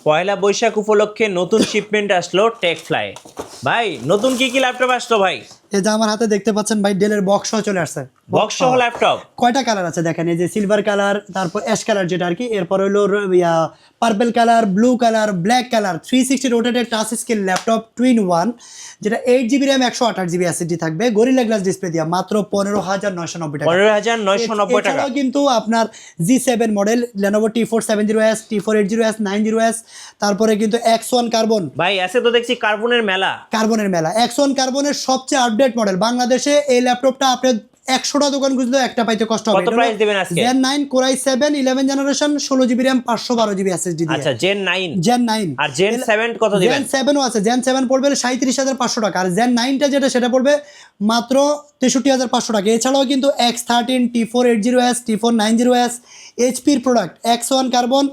পয়লা বৈশাখ উপলক্ষে নতুন শিপমেন্ট আসলো টেক ফ্লাই। ভাই নতুন কি কি ল্যাপটপ আসলো ভাই? এই যে আমার হাতে দেখতে পাচ্ছেন ভাই, ডেলের বক্স চলে আসছে। বক্স সহ ল্যাপটপ কয়টা কালার আছে দেখেন, এই যে সিলভার কালার, তারপর অ্যাশ কালার যেটা আর কি, এরপর হলো purple colour, blue colour, black colour, 360 rotated touch screen laptop 2-in-1, যেটা 8GB র্যাম 128GB এসএসডি থাকবে, গরিলা গ্লাস ডিসপ্লে দিয়া মাত্র 15,990 টাকা। 15,990 টাকা। এছাড়াও কিন্তু আপনার G7 model Lenovo T470S, T480S, 90S, তারপরে কিন্তু X1 কার্বন। ভাই আছে তো দেখছি কার্বনের মেলা। X1 কার্বনের সবচেয়ে আপডেট মডেল। বাংলাদেশে এই ল্যাপটপটা আপনি 100টা দোকান খুঁজলেও একটা পাইতে কষ্ট হবে। কত প্রাইস দিবেন আজকে? Zen 9 Core i7 11 generation, 16GB RAM, 512GB SSD দিয়ে। আচ্ছা Gen 9 আর Gen 7 কত দিবেন? Gen 7 ও আছে। Gen 7 পড়বে 37,500 টাকা, আর Gen 9টা যেটা সেটা পড়বে মাত্র 63,500 টাকা। এছাড়াও কিন্তু X13, T480S, T490S, HP এর প্রোডাক্ট, X1 কার্বন,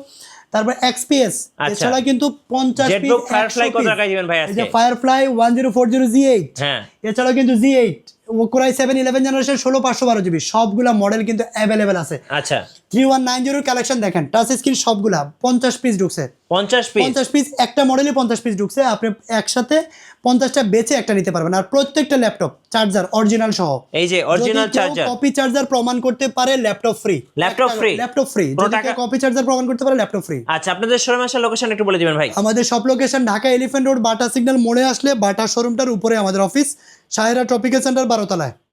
তারপর XPS, এছাড়া কিন্তু 50 পিস জেটবুক ফায়ারফ্লাই কত টাকা দিবেন ভাই আজকে? এই যে ফায়ারফ্লাই 1040G8, হ্যাঁ, এছাড়াও কিন্তু G8 Core i7 11 generation, 16/512GB, সবগুলা মডেল কিন্তু अवेलेबल আছে। আচ্ছা 3190 এর কালেকশন দেখেন, টাচ স্ক্রিন সবগুলা 50 পিস ঢুকছে। 50 পিস, একটা মডেলে 50 পিস ঢুকছে। আপনি একসাথে 50টা বেচে একটা নিতে পারবেন। আর প্রত্যেকটা ল্যাপটপ চার্জার অরিজিনাল সহ, এই যে অরিজিনাল চার্জার, কপি চার্জার প্রমাণ করতে পারে ল্যাপটপ ফ্রি। ল্যাপটপ ফ্রি, যদি কপি চার্জার প্রমাণ করতে পারে ল্যাপটপ ফ্রি। আচ্ছা আপনাদের শোরুম আসার লোকেশন একটু বলে দিবেন ভাই। আমাদের সব লোকেশন ঢাকা এলিফ্যান্ট রোড, বাটা সিগন্যাল মোড়ে আসলে বাটা শোরুমটার উপরে আমাদের অফিস, সাহেরা ট্রপিক্যাল সেন্টার 12 তলায়।